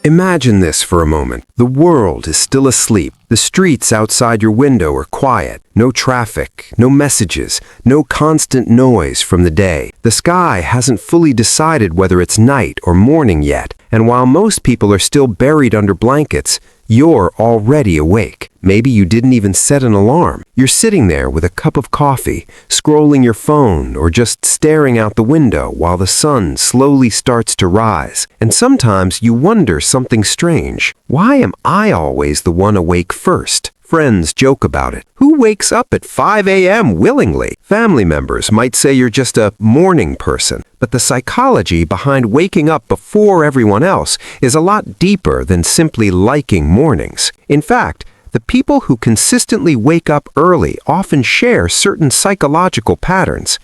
Imagine this for a moment. The world is still asleep. The streets outside your window are quiet. No traffic, no messages, no constant noise from the day. The sky hasn't fully decided whether it's night or morning yet. And while most people are still buried under blankets, you're already awake. Maybe you didn't even set an alarm. You're sitting there with a cup of coffee, scrolling your phone, or just staring out the window while the sun slowly starts to rise. And sometimes you wonder something strange. Why am I always the one awake first? Friends joke about it. Who wakes up at 5 a.m. willingly? Family members might say you're just a morning person. But the psychology behind waking up before everyone else is a lot deeper than simply liking mornings. In fact, the people who consistently wake up early often share certain psychological patterns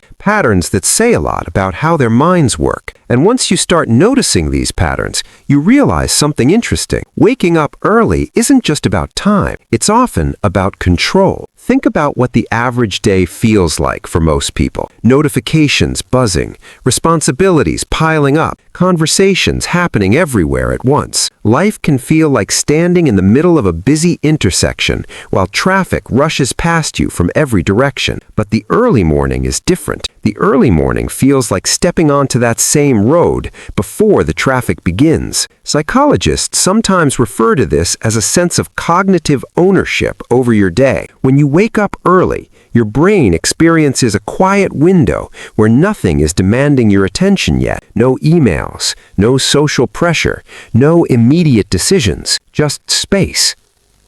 that say a lot about how their minds work. And once you start noticing these patterns, you realize something interesting. Waking up early isn't just about time. It's often about control. Think about what the average day feels like for most people. Notifications buzzing, responsibilities piling up, conversations happening everywhere at once. Life can feel like standing in the middle of a busy intersection while traffic rushes past you from every direction. But the early morning is different. The early morning feels like stepping onto that same road before the traffic begins. Psychologists sometimes refer to this as a sense of cognitive ownership over your day. When you wake up early, your brain experiences a quiet window where nothing is demanding your attention yet. No emails, no social pressure, no immediate decisions, just space.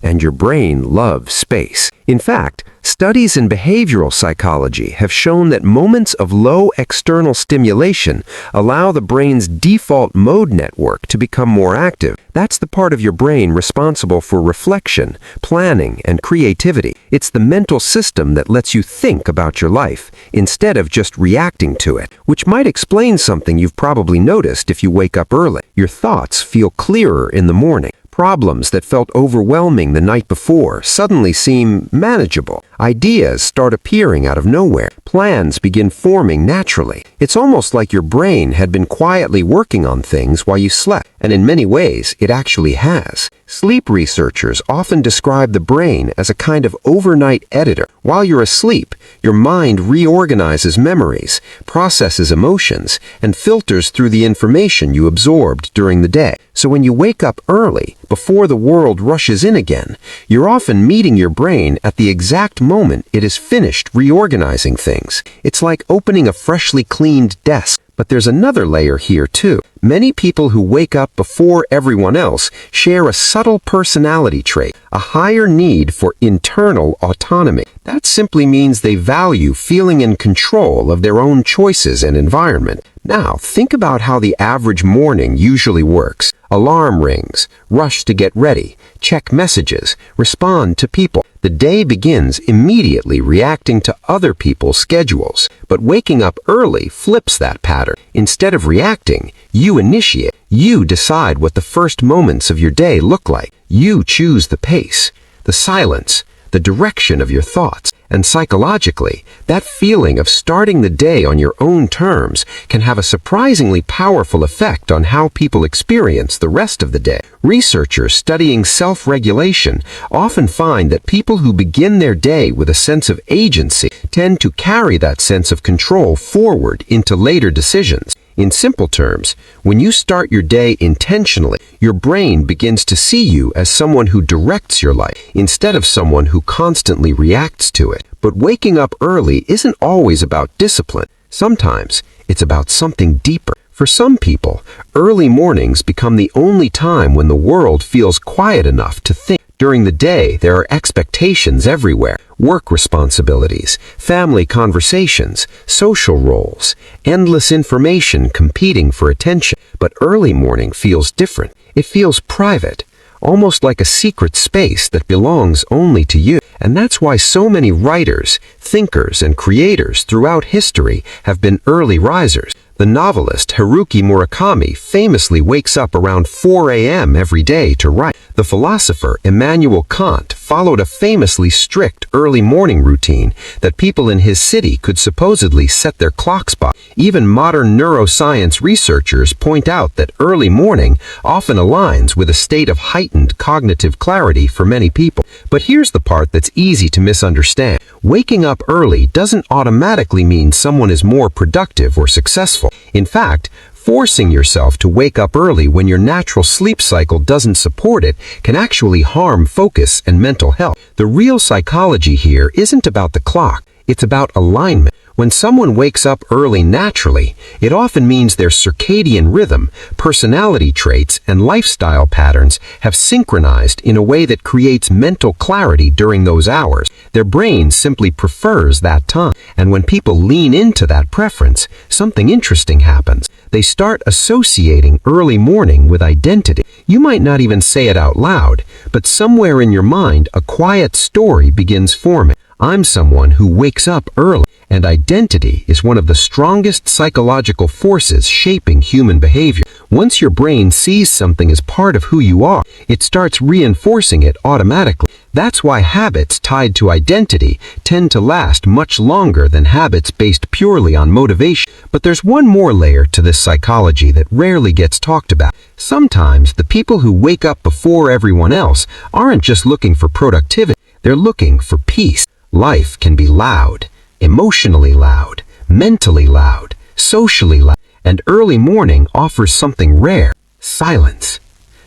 And your brain loves space. In fact, studies in behavioral psychology have shown that moments of low external stimulation allow the brain's default mode network to become more active. That's the part of your brain responsible for reflection, planning, and creativity. It's the mental system that lets you think about your life instead of just reacting to it, which might explain something you've probably noticed if you wake up early. Your thoughts feel clearer in the morning. Problems that felt overwhelming the night before suddenly seem manageable. Ideas start appearing out of nowhere. Plans begin forming naturally. It's almost like your brain had been quietly working on things while you slept, and in many ways, it actually has. Sleep researchers often describe the brain as a kind of overnight editor. While you're asleep, your mind reorganizes memories, processes emotions, and filters through the information you absorbed during the day. So when you wake up early, before the world rushes in again, you're often meeting your brain at the exact moment it is finished reorganizing things. It's like opening a freshly cleaned desk. But there's another layer here too. Many people who wake up before everyone else share a subtle personality trait, a higher need for internal autonomy. That simply means they value feeling in control of their own choices and environment. Now, think about how the average morning usually works. Alarm rings, rush to get ready, check messages, respond to people. The day begins immediately reacting to other people's schedules. But waking up early flips that pattern. Instead of reacting, you initiate. You decide what the first moments of your day look like. You choose the pace, the silence, the direction of your thoughts. And psychologically, that feeling of starting the day on your own terms can have a surprisingly powerful effect on how people experience the rest of the day. Researchers studying self-regulation often find that people who begin their day with a sense of agency tend to carry that sense of control forward into later decisions. In simple terms, when you start your day intentionally, your brain begins to see you as someone who directs your life instead of someone who constantly reacts to it. But waking up early isn't always about discipline. Sometimes it's about something deeper. For some people, early mornings become the only time when the world feels quiet enough to think. During the day, there are expectations everywhere. Work responsibilities, family conversations, social roles, endless information competing for attention. But early morning feels different. It feels private, almost like a secret space that belongs only to you. And that's why so many writers, thinkers, and creators throughout history have been early risers. The novelist Haruki Murakami famously wakes up around 4 a.m. every day to write. The philosopher Immanuel Kant followed a famously strict early morning routine that people in his city could supposedly set their clocks by. Even modern neuroscience researchers point out that early morning often aligns with a state of heightened cognitive clarity for many people. But here's the part that's easy to misunderstand. Waking up early doesn't automatically mean someone is more productive or successful. In fact, forcing yourself to wake up early when your natural sleep cycle doesn't support it can actually harm focus and mental health. The real psychology here isn't about the clock, it's about alignment. When someone wakes up early naturally, it often means their circadian rhythm, personality traits, and lifestyle patterns have synchronized in a way that creates mental clarity during those hours. Their brain simply prefers that time, and when people lean into that preference, something interesting happens. They start associating early morning with identity. You might not even say it out loud, but somewhere in your mind, a quiet story begins forming. I'm someone who wakes up early, and identity is one of the strongest psychological forces shaping human behavior. Once your brain sees something as part of who you are, it starts reinforcing it automatically. That's why habits tied to identity tend to last much longer than habits based purely on motivation. But there's one more layer to this psychology that rarely gets talked about. Sometimes the people who wake up before everyone else aren't just looking for productivity, they're looking for peace. Life can be loud, emotionally loud, mentally loud, socially loud, and early morning offers something rare: silence.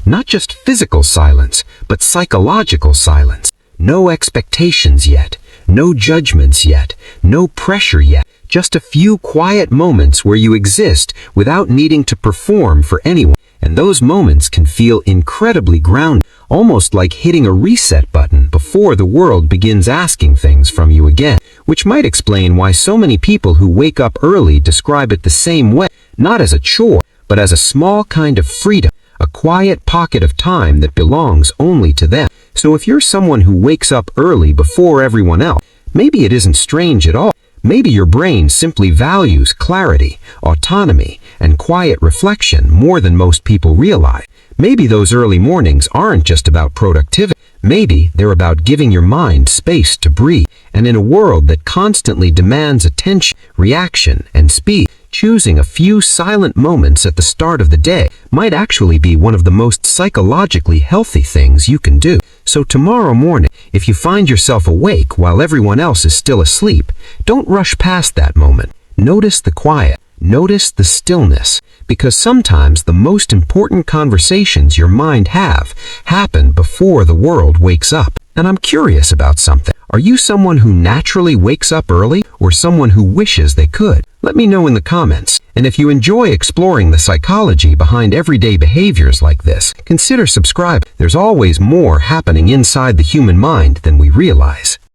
Not just physical silence, but psychological silence. No expectations yet, no judgments yet, no pressure yet. Just a few quiet moments where you exist without needing to perform for anyone. And those moments can feel incredibly grounding, almost like hitting a reset button before the world begins asking things from you again. Which might explain why so many people who wake up early describe it the same way, not as a chore, but as a small kind of freedom, a quiet pocket of time that belongs only to them. So if you're someone who wakes up early before everyone else, maybe it isn't strange at all. Maybe your brain simply values clarity, autonomy, and quiet reflection more than most people realize. Maybe those early mornings aren't just about productivity. Maybe they're about giving your mind space to breathe. And in a world that constantly demands attention, reaction, and speed, choosing a few silent moments at the start of the day might actually be one of the most psychologically healthy things you can do. So tomorrow morning, if you find yourself awake while everyone else is still asleep, don't rush past that moment. Notice the quiet. Notice the stillness. Because sometimes the most important conversations your mind happen before the world wakes up. And I'm curious about something. Are you someone who naturally wakes up early, or someone who wishes they could? Let me know in the comments. And if you enjoy exploring the psychology behind everyday behaviors like this, consider subscribing. There's always more happening inside the human mind than we realize.